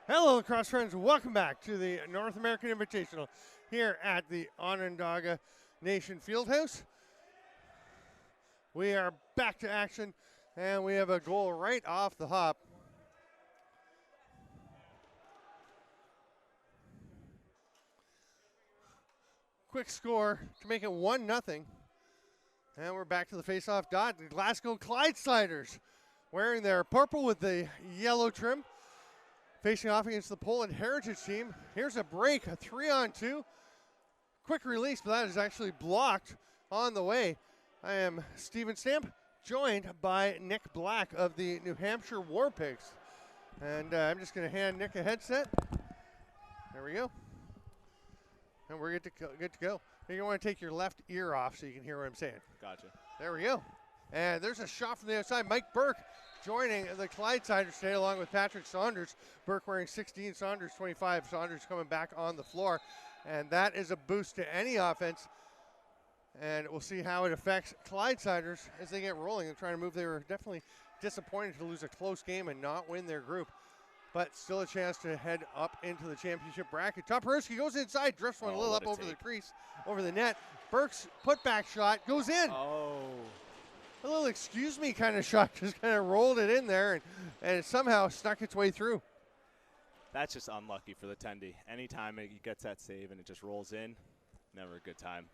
Hello, lacrosse friends. Welcome back to the North American Invitational here at the Onondaga Nation Fieldhouse. We are back to action, and we have a goal right off the hop. Quick score to make it 1-0. And we're back to the face-off dot. The Glasgow Clydesiders wearing their purple with the yellow trim, facing off against the Poland Heritage team. Here's a break, a 3-on-2. Quick release, but that is actually blocked on the way. I am Steven Stamp, joined by Nick Black of the New Hampshire War Pigs. And I'm just going to hand Nick a headset. There we go. And we're good to go. You're going to want to take your left ear off so you can hear what I'm saying. Gotcha. There we go. And there's a shot from the outside. Mike Burke joining the Clydesiders today along with Patrick Saunders. Burke wearing 16, Saunders 25. Saunders coming back on the floor. And that is a boost to any offense. And we'll see how it affects Clydesiders as they get rolling. They're trying to move. They were definitely disappointed to lose a close game and not win their group. But still a chance to head up into the championship bracket. Toporowski goes inside, drifts one a little up over the crease, over the net. Burke's putback shot goes in. Oh. A little excuse me kind of shot, just kind of rolled it in there, and it somehow snuck its way through. That's just unlucky for the Tendy. Anytime he gets that save and it just rolls in, never a good time.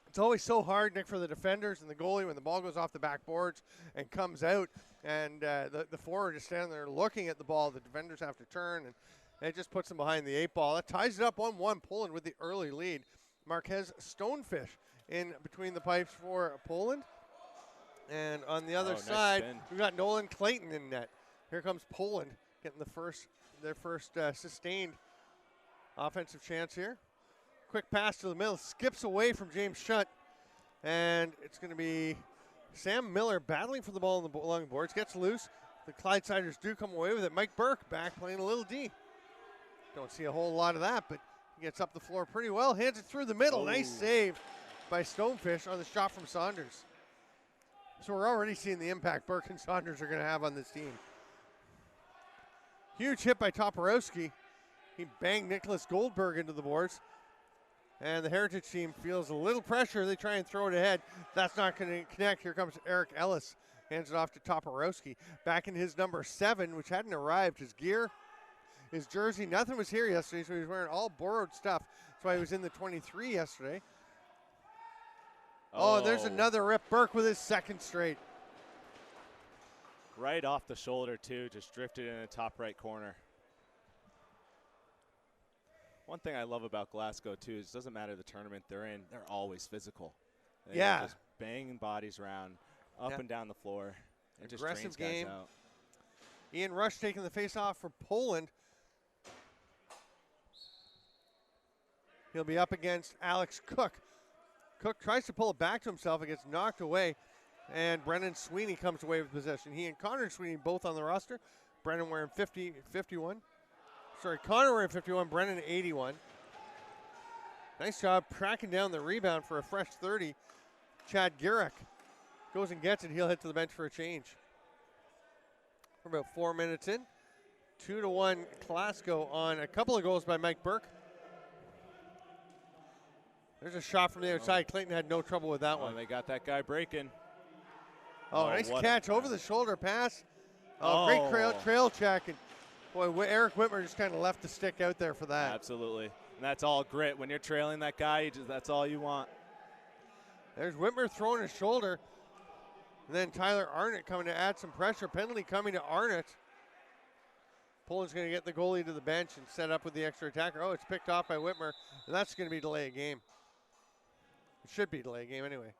It's always so hard, Nick, for the defenders and the goalie when the ball goes off the backboards and comes out, and the forward is standing there looking at the ball. The defenders have to turn, and it just puts them behind the 8-ball. That ties it up 1-1, Poland with the early lead. Marquez Stonefish in between the pipes for Poland. And on the other side, we've got Nolan Clayton in net. Here comes Poland getting their first sustained offensive chance here. Quick pass to the middle, skips away from James Shutt, and it's going to be Sam Miller battling for the ball along the boards, gets loose. The Clydesiders do come away with it. Mike Burke back playing a little D. Don't see a whole lot of that, but he gets up the floor pretty well, hands it through the middle. Nice save by Stonefish on the shot from Saunders. So we're already seeing the impact Burke and Saunders are going to have on this team. Huge hit by Toporowski. He banged Nicholas Goldberg into the boards. And the Heritage team feels a little pressure. They try and throw it ahead. That's not going to connect. Here comes Eric Ellis. Hands it off to Toporowski. Back in his number 7, which hadn't arrived. His gear, his jersey, nothing was here yesterday, so he was wearing all borrowed stuff. That's why he was in the 23 yesterday. Oh, and there's another rip. Burke with his second straight. Right off the shoulder, too. Just drifted in the top right corner. One thing I love about Glasgow, too, is it doesn't matter the tournament they're in, they're always physical. They're just banging bodies around, up and down the floor. It just aggressive drains game. guys out. Ian Rush taking the face-off for Poland. He'll be up against Alex Cook. Cook tries to pull it back to himself. It gets knocked away, and Brennan Sweeney comes away with possession. He and Connor Sweeney both on the roster. Brennan wearing 51. Sorry, Connor wearing 51, Brennan 81. Nice job tracking down the rebound for a fresh 30. Chad Gierek goes and gets it. He'll head to the bench for a change. We're about 4 minutes in. 2-1 Glasgow on a couple of goals by Mike Burke. There's a shot from the outside. Clayton had no trouble with that one. They got that guy breaking. Nice catch, over the shoulder pass. Great trail check. And boy, Eric Whitmer just kind of left the stick out there for that. Absolutely. And that's all grit. When you're trailing that guy, that's all you want. There's Whitmer throwing his shoulder. And then Tyler Arnott coming to add some pressure. Penalty coming to Arnott. Poland's going to get the goalie to the bench and set up with the extra attacker. Oh, it's picked off by Whitmer. And that's going to be delay a game. It should be delay a game anyway.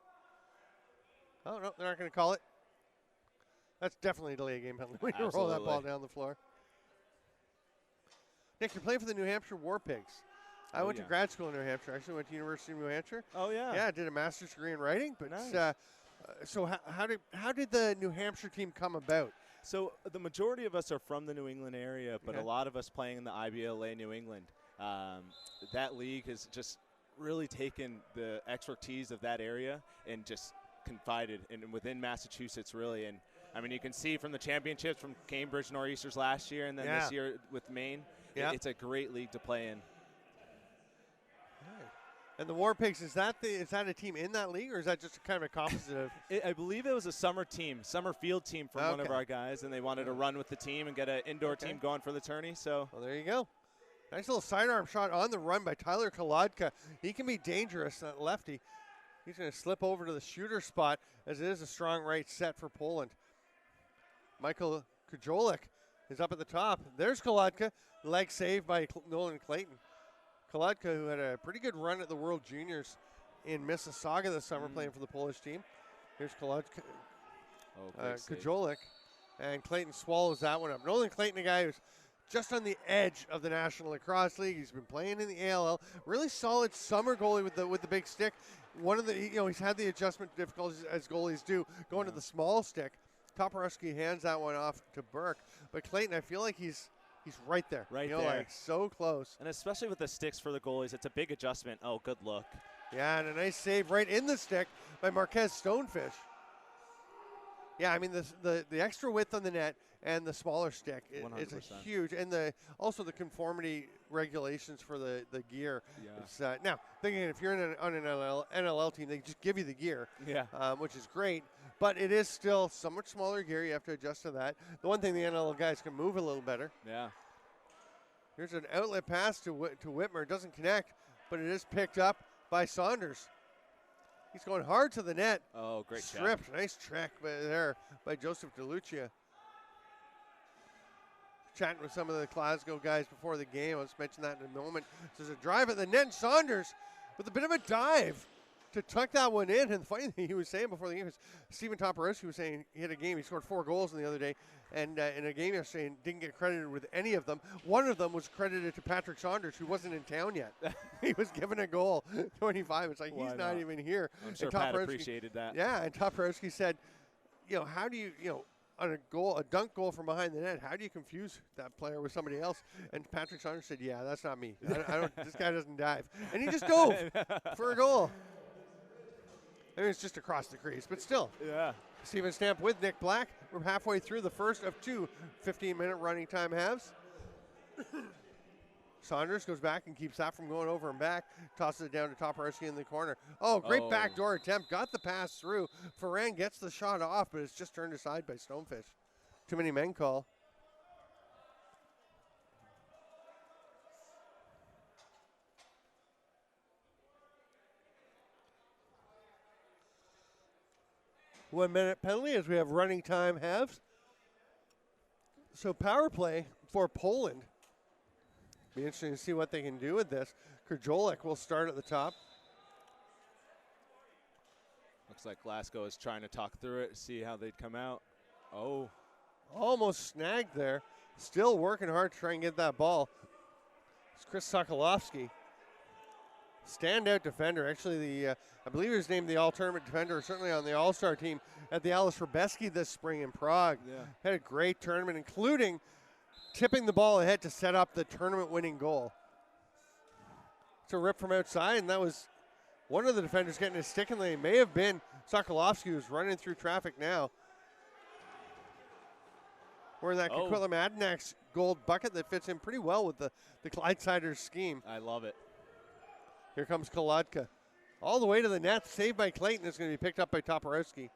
Oh, no, they're not going to call it. That's definitely a delay a game penalty when you roll that ball down the floor. Nick, you're playing for the New Hampshire War Pigs. I went to grad school in New Hampshire. I actually went to University of New Hampshire. Oh, yeah. Yeah, I did a master's degree in writing. But nice. So how did the New Hampshire team come about? So the majority of us are from the New England area, but a lot of us playing in the IBLA New England. That league has just really taken the expertise of that area and just confided in within Massachusetts, really. And I mean, you can see from the championships from Cambridge Nor'easters last year and then this year with Maine, it's a great league to play in. And the War Pigs, is that a team in that league, or is that just kind of a composite of? I believe it was a summer field team from one of our guys, and they wanted to run with the team and get an indoor team going for the tourney. So, well, there you go. Nice little sidearm shot on the run by Tyler Kolodka. He can be dangerous, that lefty. He's going to slip over to the shooter spot, as it is a strong right set for Poland. Michael Kujolik is up at the top. There's Kolodka, leg saved by Nolan Clayton. Kolodka, who had a pretty good run at the World Juniors in Mississauga this summer, playing for the Polish team. Here's Kolodka, Kujolik, and Clayton swallows that one up. Nolan Clayton, a guy who's just on the edge of the National Lacrosse League. He's been playing in the ALL. Really solid summer goalie with the big stick. One of the he's had the adjustment difficulties as goalies do, going to the small stick. Toporowski hands that one off to Burke, but Clayton, I feel like he's right there. Right there. Like so close. And especially with the sticks for the goalies, it's a big adjustment. Oh, good look. Yeah, and a nice save right in the stick by Marquez Stonefish. Yeah, I mean the extra width on the net and the smaller stick is a huge, and also the conformity regulations for the gear. Yeah. Now, thinking if you're on an NLL team, they just give you the gear, which is great, but it is still somewhat smaller gear. You have to adjust to that. The one thing the NLL guys can move a little better. Yeah. Here's an outlet pass to Whitmer. It doesn't connect, but it is picked up by Saunders. He's going hard to the net. Oh, great Stripped. job. Nice track there by Joseph DeLucia. Chatting with some of the Glasgow guys before the game. I'll just mention that in a moment. So there's a drive at the net, and Saunders with a bit of a dive to tuck that one in. And the funny thing he was saying before the game is Stephen Toporowski was saying he had a game. He scored 4 goals in the other day. And in a game yesterday, and didn't get credited with any of them. One of them was credited to Patrick Saunders, who wasn't in town yet. He was given a goal, 25. It's like, he's not even here. I'm sure Pat appreciated that. Yeah, and Toporowski said, how do you, on a dunk goal from behind the net, how do you confuse that player with somebody else? And Patrick Saunders said, yeah, that's not me. I don't. This guy doesn't dive. And he just dove for a goal. I mean, it's just across the crease, but still. Yeah. Steven Stamp with Nick Black. We're halfway through the first of 2 15-minute running time halves. Saunders goes back and keeps that from going over and back. Tosses it down to Toporowski in the corner. Oh, great backdoor attempt. Got the pass through. Ferran gets the shot off, but it's just turned aside by Stonefish. Too many men call. One-minute penalty as we have running time halves. So power play for Poland. Be interesting to see what they can do with this. Kujolik will start at the top. Looks like Glasgow is trying to talk through it, see how they'd come out. Oh. Almost snagged there. Still working hard to try and get that ball. It's Chris Sokolowski. Standout defender. Actually, I believe he was named the all-tournament defender, certainly on the all-star team at the Alice Robeski this spring in Prague. Yeah. Had a great tournament, including tipping the ball ahead to set up the tournament-winning goal. It's a rip from outside, and that was one of the defenders getting his stick in the lane. May have been Sokolowski, who's running through traffic now. Wearing that Coquitlam Adanacs gold bucket that fits in pretty well with the Clydesiders scheme. I love it. Here comes Kolodka. All the way to the net, saved by Clayton. It's going to be picked up by Toporowski.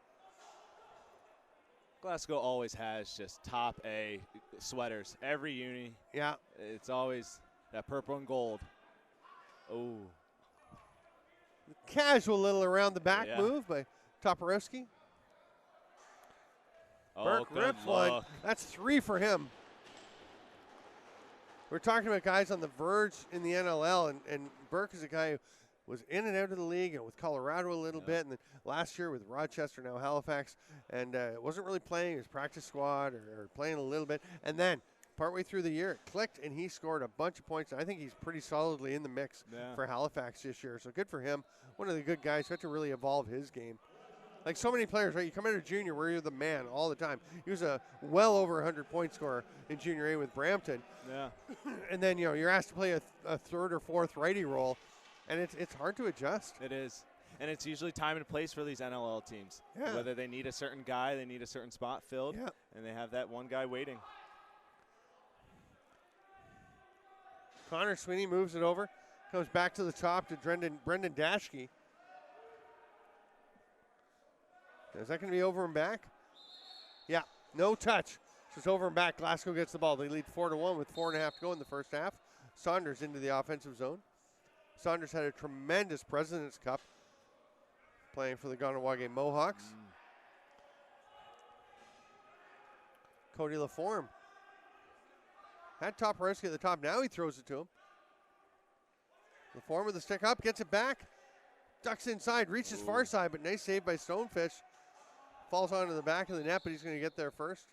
Glasgow always has just top A sweaters. Every uni. Yeah. It's always that purple and gold. Oh. Casual little around the back move by Toporowski. Burke rips one. That's 3 for him. We're talking about guys on the verge in the NLL, and Burke is a guy who was in and out of the league, and with Colorado a little bit, and then last year with Rochester, now Halifax, and wasn't really playing his practice squad or playing a little bit. And then partway through the year, it clicked, and he scored a bunch of points. I think he's pretty solidly in the mix for Halifax this year, so good for him. One of the good guys who had to really evolve his game. Like so many players, right? You come out of junior where you're the man all the time. He was a well over 100-point scorer in junior A with Brampton. Yeah. And then, you're asked to play a third or fourth righty role, and it's hard to adjust. It is. And it's usually time and place for these NLL teams. Yeah. Whether they need a certain guy, they need a certain spot filled, and they have that one guy waiting. Connor Sweeney moves it over, comes back to the top to Brendan Dashke. Is that going to be over and back? Yeah, no touch. Just over and back. Glasgow gets the ball. They lead 4-1 with 4.5 to go in the first half. Saunders into the offensive zone. Saunders had a tremendous President's Cup playing for the Ganawage Mohawks. Cody Laforme had Toporowski at the top. Now he throws it to him. Laforme with the stick up, gets it back. Ducks inside, reaches far side, but nice save by Stonefish. Falls onto the back of the net, but he's going to get there first.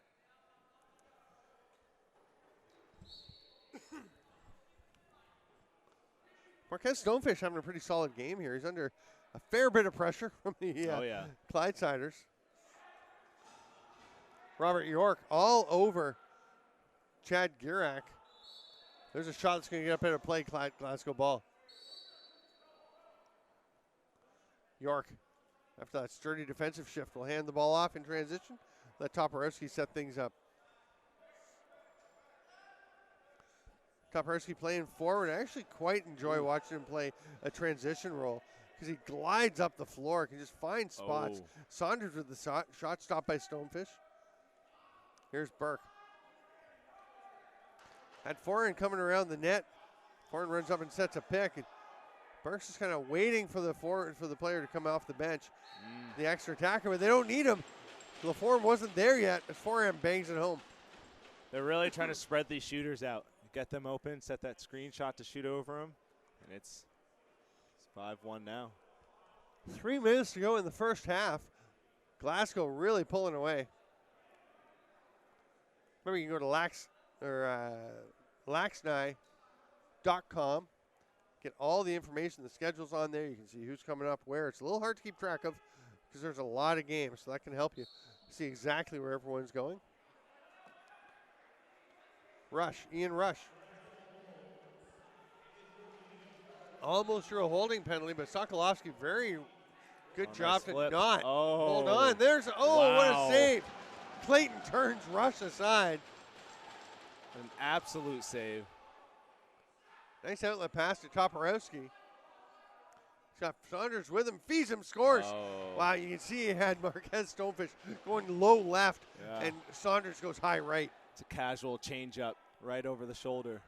Marquez Stonefish having a pretty solid game here. He's under a fair bit of pressure from the Clydesiders. Robert York all over Chad Girak. There's a shot that's going to get up into play, Glasgow ball. York, after that sturdy defensive shift, will hand the ball off in transition. Let Toporowski set things up. Toporowski playing forward. I actually quite enjoy watching him play a transition role because he glides up the floor, can just find spots. Saunders with the shot stopped by Stonefish. Here's Burke. Had Foran coming around the net. Foran runs up and sets a pick. And Burke's just kind of waiting for the player to come off the bench. The extra attacker, but they don't need him. Laforme wasn't there yet as Foran bangs it home. They're really trying to spread these shooters out. Get them open, set that screenshot to shoot over them, and it's 5-1 now. 3 minutes to go in the first half. Glasgow really pulling away. Remember, you can go to LAXNai.com. Get all the information. The schedule's on there. You can see who's coming up where. It's a little hard to keep track of because there's a lot of games, so that can help you see exactly where everyone's going. Ian Rush. Almost threw a holding penalty, but Sokolowski, very good job to not hold on. There's, what a save. Clayton turns Rush aside. An absolute save. Nice outlet pass to Toporowski. He's got Saunders with him, feeds him, scores. Wow, you can see he had Marquez Stonefish going low left, and Saunders goes high right. It's a casual change-up right over the shoulder.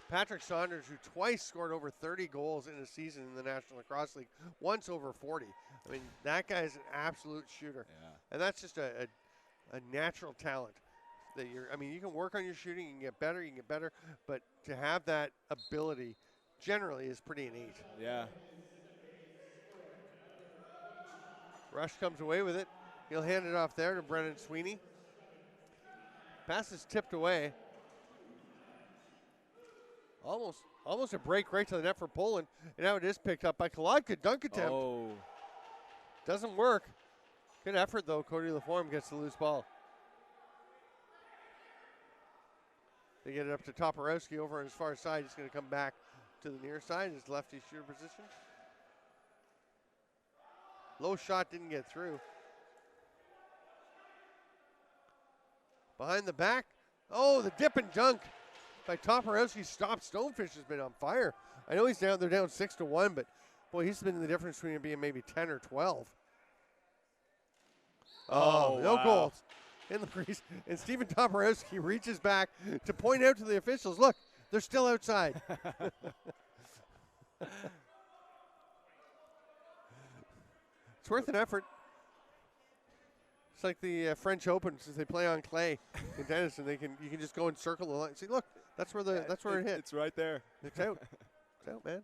Patrick Saunders, who twice scored over 30 goals in a season in the National Lacrosse League, once over 40. I mean, that guy is an absolute shooter. And that's just a natural talent. That you can work on your shooting, you can get better, but to have that ability generally is pretty innate. Yeah. Rush comes away with it. He'll hand it off there to Brendan Sweeney. Pass is tipped away. Almost a break right to the net for Poland. And now it is picked up by Kolodka. Dunk attempt. Doesn't work. Good effort, though. Cody Laforme gets the loose ball. They get it up to Toporowski over on his far side. He's going to come back to the near side, his lefty shooter position. Low shot didn't get through. Behind the back. The dip and dunk by Toporowski stopped. Stonefish has been on fire. I know they're down 6-1, but boy, he's been the difference between it being maybe 10 or 12. No goals in the crease. And Stephen Toporowski reaches back to point out to the officials, look, they're still outside. It's worth an effort. It's like the French Open, since they play on clay in tennis, and you can just go and circle the line. See, look, that's where it hit. It's right there. It's out. It's out, man.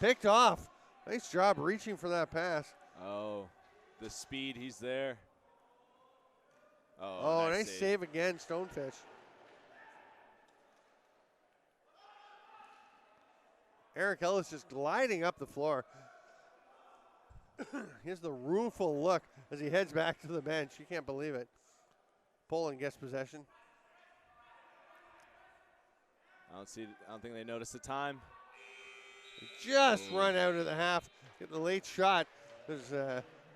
Picked off. Nice job reaching for that pass. The speed, he's there. Nice save again, Stonefish. Eric Ellis just gliding up the floor. Here's the rueful look as he heads back to the bench. You can't believe it. Poland gets possession. I don't think they noticed the time. Just run out of the half. Get the late shot.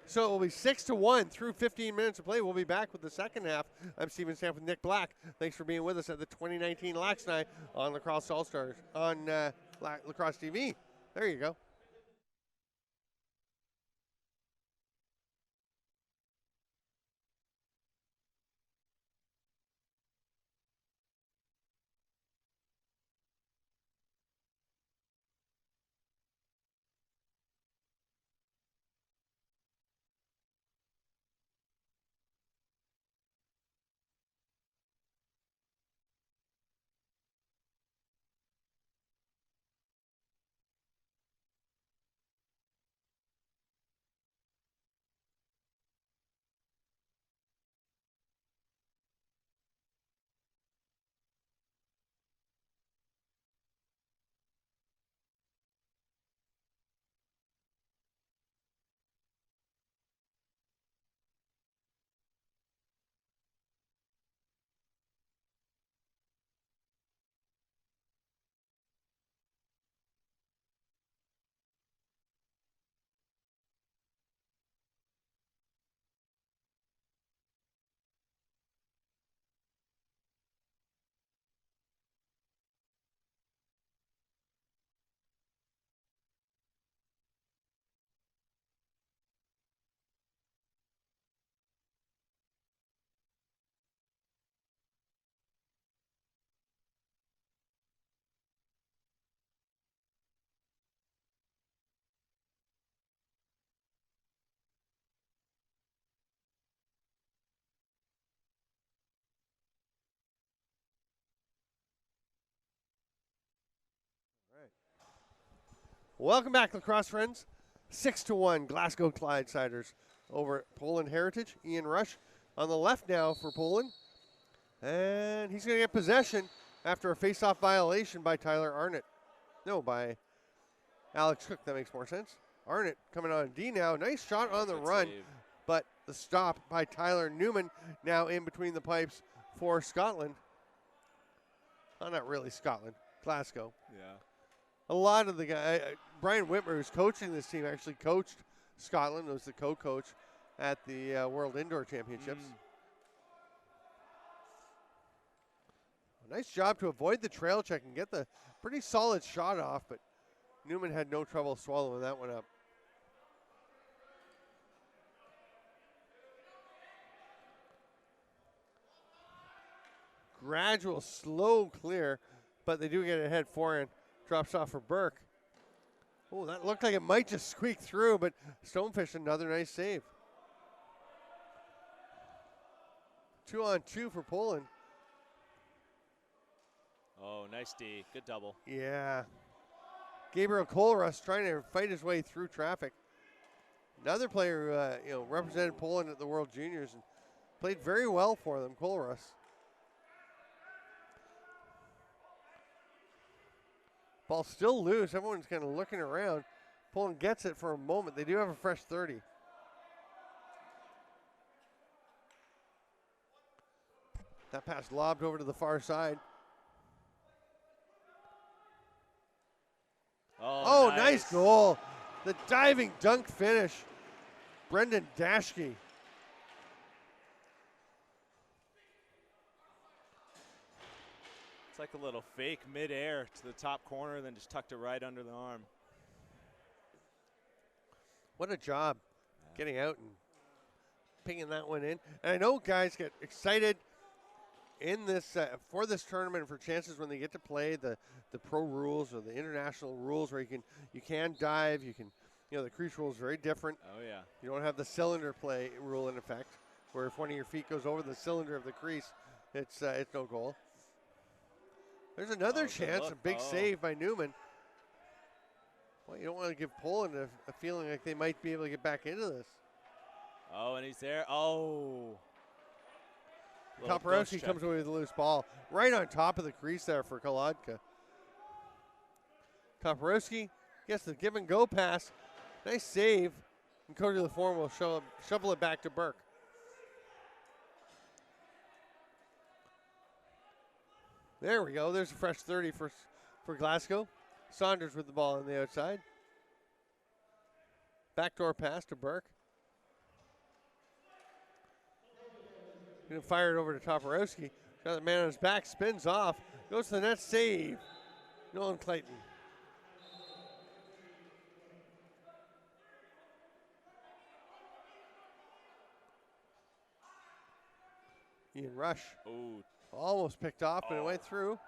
So it will be 6-1 through 15 minutes of play. We'll be back with the second half. I'm Steven Stamp with Nick Black. Thanks for being with us at the 2019 LAXNAI on Lacrosse All-Stars on Lacrosse-TV. There you go. Welcome back, lacrosse friends. 6-1 Glasgow Clydesiders over at Poland Heritage. Ian Rush on the left now for Poland. And he's going to get possession after a face-off violation by Tyler Arnott. No, by Alex Cook. That makes more sense. Arnott coming on D now. Nice shot on the run, but the stop by Tyler Newman now in between the pipes for Scotland. Oh, not really Scotland. Glasgow. Yeah. A lot of the guys, Brian Whitmer, who's coaching this team, actually coached Scotland, was the co-coach at the World Indoor Championships. Nice job to avoid the trail check and get the pretty solid shot off, but Newman had no trouble swallowing that one up. Gradual, slow clear, but they do get it ahead forehand. Drops off for Burke. Oh, that looked like it might just squeak through, but Stonefish, another nice save. 2-on-2 for Poland. Oh, nice D. Good double. Yeah. Gabriel Kohlruss trying to fight his way through traffic. Another player who represented Poland at the World Juniors and played very well for them, Kohlruss. Ball still loose. Everyone's kind of looking around. Poland gets it for a moment. They do have a fresh 30. That pass lobbed over to the far side. Oh, nice goal. The diving dunk finish. Brendan Dashke. It's like a little fake mid-air to the top corner, then just tucked it right under the arm. What a job getting out and pinging that one in. And I know guys get excited in this for this tournament for chances when they get to play the pro rules or the international rules where you can dive, the crease rule is very different. Oh yeah. You don't have the cylinder play rule in effect, where if one of your feet goes over the cylinder of the crease, it's no goal. There's another chance, a big save by Newman. Well, you don't want to give Poland a feeling like they might be able to get back into this. Oh, and he's there. Oh. Koporowski comes away with a loose ball. Right on top of the crease there for Kolodka. Koporowski gets the give and go pass. Nice save. And Cody LaForme will shovel it back to Burke. There we go. There's a fresh 30 for Glasgow. Saunders with the ball on the outside. Backdoor pass to Burke. Going to fire it over to Toporowski. Got the man on his back, spins off, goes to the net, save. Nolan Clayton. Ian Rush. Ooh. Almost picked off, but it went through.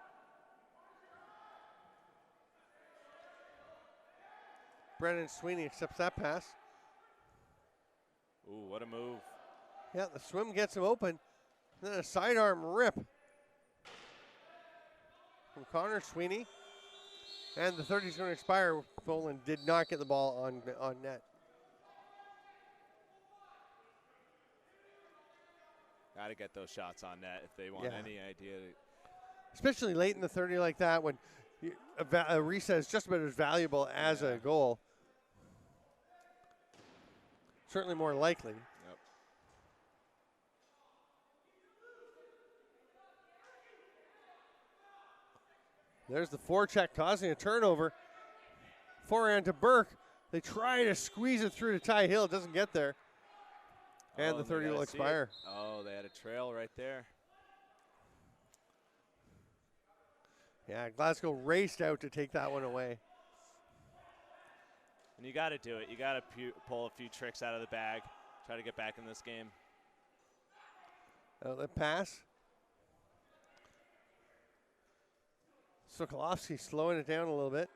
Brennan Sweeney accepts that pass. Ooh, what a move. Yeah, the swim gets him open. Then a sidearm rip from Connor Sweeney. And the 30 is going to expire. Poland did not get the ball on net. Got to get those shots on net if they want any idea. Especially late in the 30 like that when a reset is just about as valuable as a goal. Certainly more likely. Yep. There's the forecheck causing a turnover. Forehand to Burke. They try to squeeze it through to Ty Hill. It doesn't get there. And the 30 will expire. Oh, they had a trail right there. Yeah, Glasgow raced out to take that one away. And you got to do it. You got to pull a few tricks out of the bag. Try to get back in this game. Outlet pass. Sokolovsky slowing it down a little bit.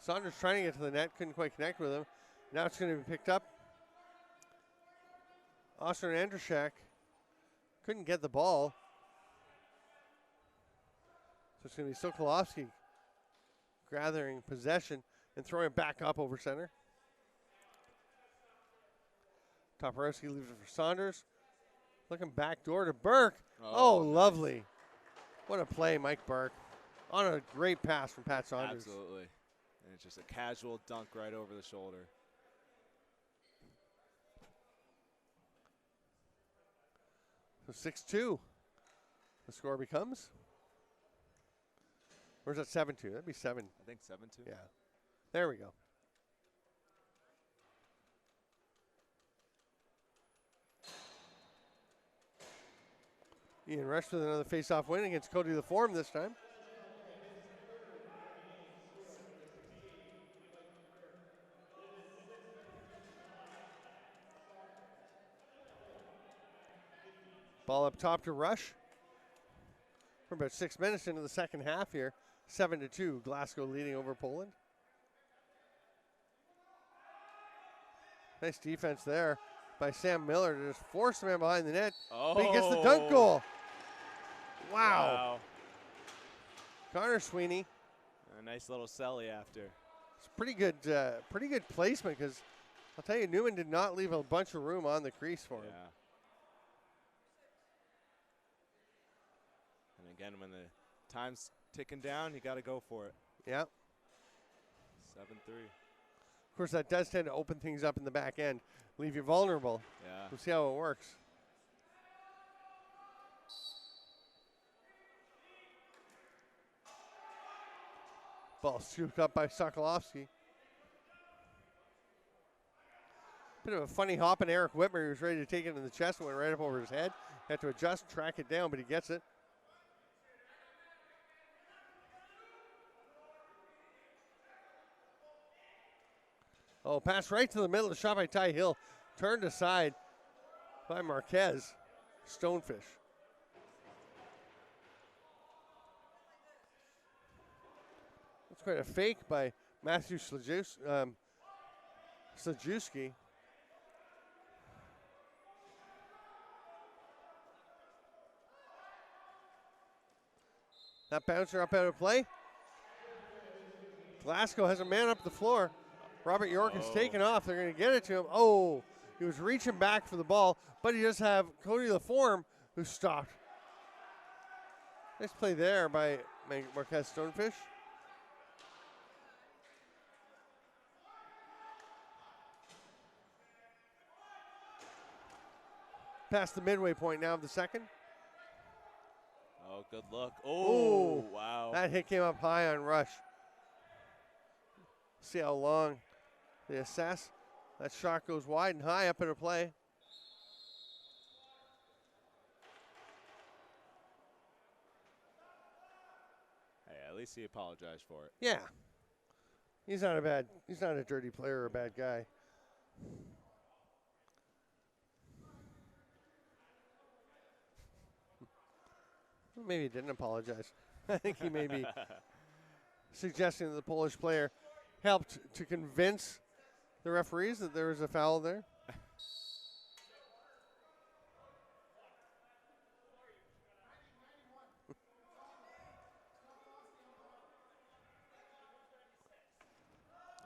Saunders trying to get to the net, couldn't quite connect with him. Now it's going to be picked up. Oscar Andrushak couldn't get the ball. So it's going to be Sokolovsky gathering possession and throwing it back up over center. Toporowski leaves it for Saunders. Looking back door to Burke. Oh, lovely. What a play, Mike Burke. On a great pass from Pat Saunders. Absolutely. And it's just a casual dunk right over the shoulder. So 6-2. The score becomes. Where's that 7-2? That'd be 7. I think 7-2. Yeah. There we go. Ian Rush with another face-off win against Cody LaForme this time. Ball up top to Rush. We're about 6 minutes into the second half here. 7-2, Glasgow leading over Poland. Nice defense there by Sam Miller to just force the man behind the net. Oh. But he gets the dunk goal. Wow. Connor Sweeney. A nice little celly after. It's pretty good placement because I'll tell you, Newman did not leave a bunch of room on the crease for him. Yeah. And again, when the time's ticking down, you got to go for it. Yeah. 7-3. Of course, that does tend to open things up in the back end, leave you vulnerable. Yeah. We'll see how it works. Ball scooped up by Sokolovsky. Bit of a funny hop in Eric Whitmer. He was ready to take it in the chest and went right up over his head. Had to adjust, track it down, but he gets it. Oh, pass right to the middle. The shot by Ty Hill. Turned aside by Marquez. Stonefish. That's quite a fake by Matthew Slajewski. That bouncer up out of play. Glasgow has a man up the floor. Robert York is taken off. They're going to get it to him. Oh, he was reaching back for the ball, but he does have Cody LaForme who stopped. Nice play there by Marquez Stonefish. Past the midway point now of the second. Oh, good look. Oh, wow. That hit came up high on Rush. See how long they assess. That shot goes wide and high up into play. Hey, at least he apologized for it. Yeah. He's not a dirty player or a bad guy. Well, maybe he didn't apologize. I think he may be suggesting that the Polish player helped to convince the referees that there was a foul there.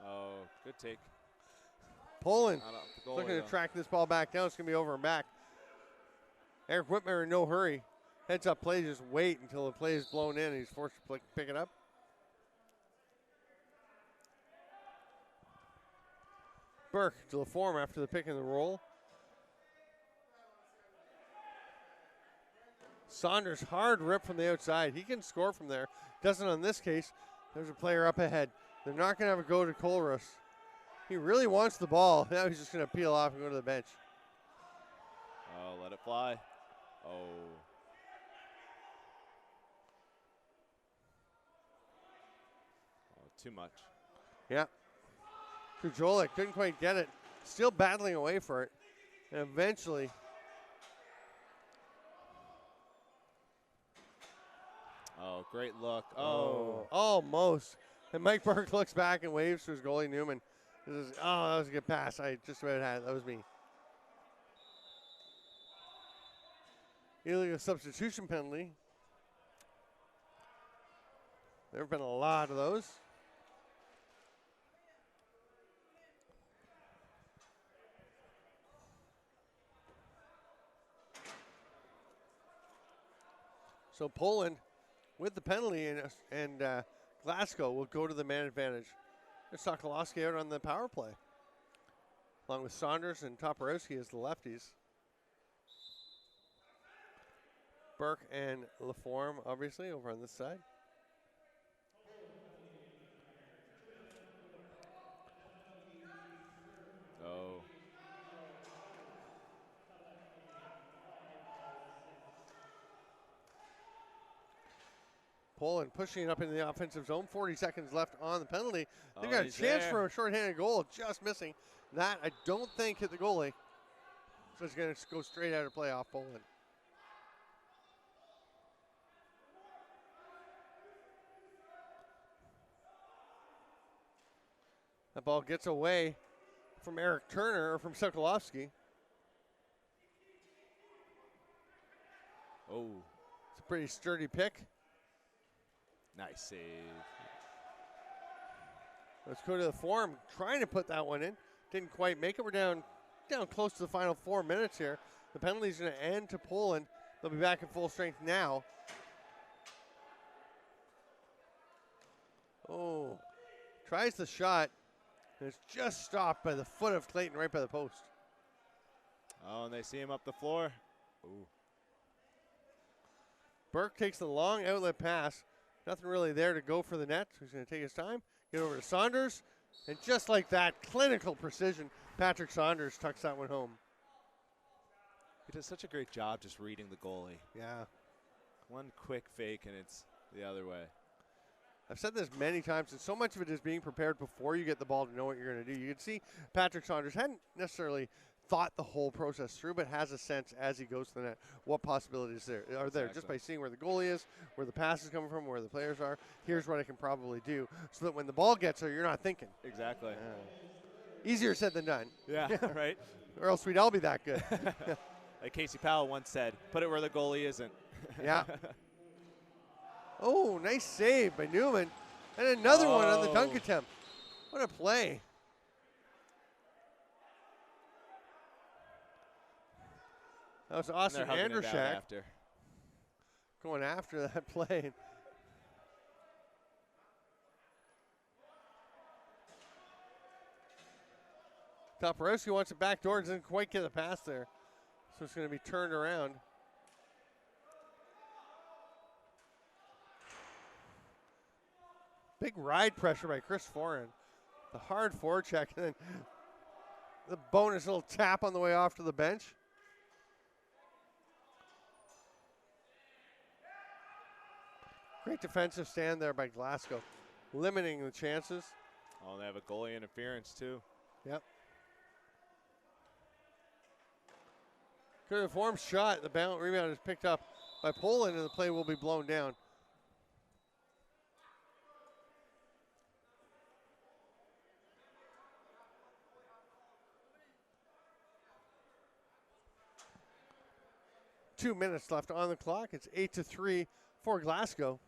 Oh, good take. Poland looking to track this ball back down. It's going to be over and back. Eric Whitmer in no hurry. Heads up play, just wait until the play is blown in and he's forced to pick it up. Burke to the form after the pick and the roll. Saunders, hard rip from the outside. He can score from there. Doesn't on this case. There's a player up ahead. They're not going to have a go to Colruyt. He really wants the ball. Now he's just going to peel off and go to the bench. Oh, let it fly. Oh. Oh, too much. Yeah. Kujolik couldn't quite get it. Still battling away for it. And eventually. Oh, great look. Oh, almost. And Mike Burke looks back and waves to his goalie, Newman. That was a good pass. I just about had it. That was me. Illegal substitution penalty. There have been a lot of those. So Poland, with the penalty, and Glasgow will go to the man advantage. There's Sokolowski out on the power play, along with Saunders and Toporowski as the lefties. Burke and Laforme, obviously, over on this side. Oh. Poland pushing it up into the offensive zone. 40 seconds left on the penalty. They've Oh, got a he's chance there. for a shorthanded goal, just missing. That, I don't think, hit the goalie. So it's going to go straight out of play off Poland. That ball gets away from Eric Turner, or from Sokolowski. Oh. It's a pretty sturdy pick. Nice save. Let's go to the form, trying to put that one in. Didn't quite make it. We're down close to the final 4 minutes here. The penalty's going to end to Poland. They'll be back at full strength now. Oh, tries the shot. And it's just stopped by the foot of Clayton right by the post. Oh, and they see him up the floor. Ooh. Burke takes the long outlet pass. Nothing really there to go for the net. So he's going to take his time, get over to Saunders. And just like that, clinical precision, Patrick Saunders tucks that one home. He does such a great job just reading the goalie. Yeah. One quick fake and it's the other way. I've said this many times, and so much of it is being prepared before you get the ball to know what you're going to do. You can see Patrick Saunders hadn't necessarily thought the whole process through, but has a sense as he goes to the net what possibilities are there. Just by seeing where the goalie is, where the pass is coming from, where the players are. Here's what I can probably do, so that when the ball gets there, you're not thinking. Exactly. Easier said than done. Yeah, right. Or else we'd all be that good. Like Casey Powell once said, put it where the goalie isn't. Yeah. Oh, nice save by Newman. And another one on the dunk attempt. What a play. That was Austin Andrushak going after that play. Toporowski wants it back door, doesn't quite get the pass there. So it's going to be turned around. Big ride pressure by Chris Foran. The hard forecheck, and then the bonus little tap on the way off to the bench. Great defensive stand there by Glasgow, limiting the chances. Oh, they have a goalie interference too. Yep. Good informed shot. The rebound is picked up by Poland, and the play will be blown down. Two minutes left on the clock. It's 8-3 for Glasgow.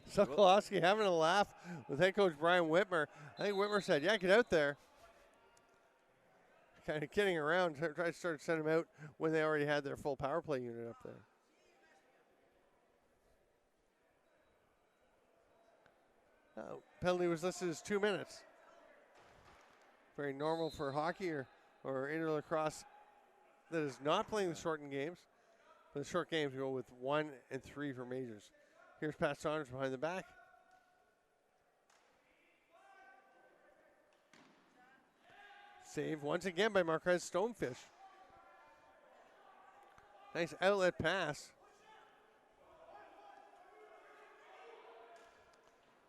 Sokolowski having a laugh with head coach Brian Whitmer. I think Whitmer said, yeah, get out there. Kind of kidding around, tried to start to send them out when they already had their full power play unit up there. Penalty was listed as 2 minutes. Very normal for hockey or inter lacrosse that is not playing the shortened games. For the short games, we go with 1 and 3 for majors. Here's Pat Saunders behind the back. Save once again by Marquez Stonefish. Nice outlet pass.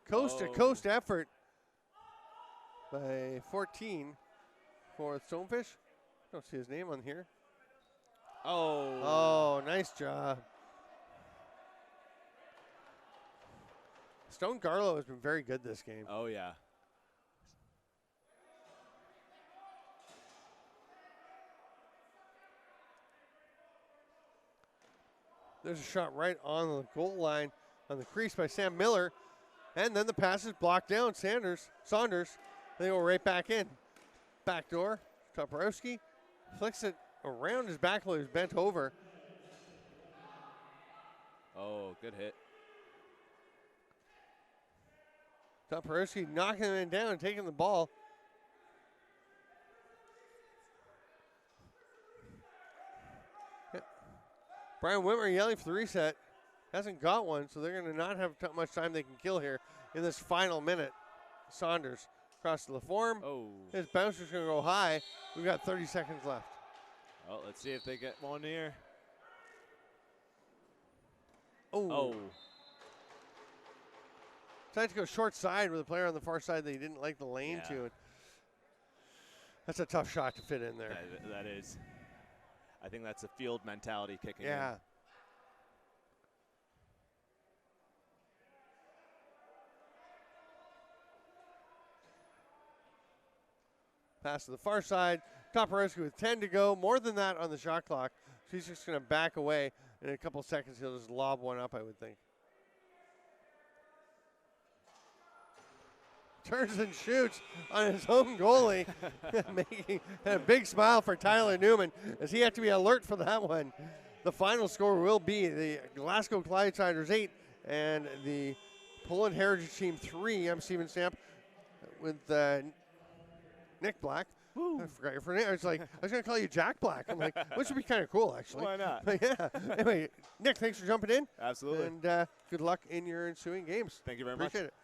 Coast-to-coast effort by 14 for Stonefish. Don't see his name on here. Oh, nice job. Stone Garlow has been very good this game. Oh, yeah. There's a shot right on the goal line on the crease by Sam Miller. And then the pass is blocked down. Saunders, they go right back in. Back door. Toporowski flicks it around his back while he's bent over. Oh, good hit. Toporowski knocking him down and taking the ball. Brian Whitmer yelling for the reset. Hasn't got one, so they're going to not have much time they can kill here in this final minute. Saunders across the form. Oh. His bouncer's going to go high. We've got 30 seconds left. Well, let's see if they get one here. Oh. Decided to go short side with a player on the far side that he didn't like the lane to. And that's a tough shot to fit in there. That is. I think that's a field mentality kicking in. Yeah. Pass to the far side. Toporowski with 10 to go. More than that on the shot clock. So he's just going to back away. In a couple seconds, he'll just lob one up, I would think. Turns and shoots on his own goalie. Making a big smile for Tyler Newman as he had to be alert for that one. The final score will be the Glasgow Clydesiders 8 and the Poland Heritage Team 3. I'm Steven Stamp with Nick Black. Woo. I forgot your first name. I was going to call you Jack Black. I'm like, which would be kind of cool, actually. Why not? Yeah. Anyway, Nick, thanks for jumping in. Absolutely. And good luck in your ensuing games. Thank you very much. Appreciate it.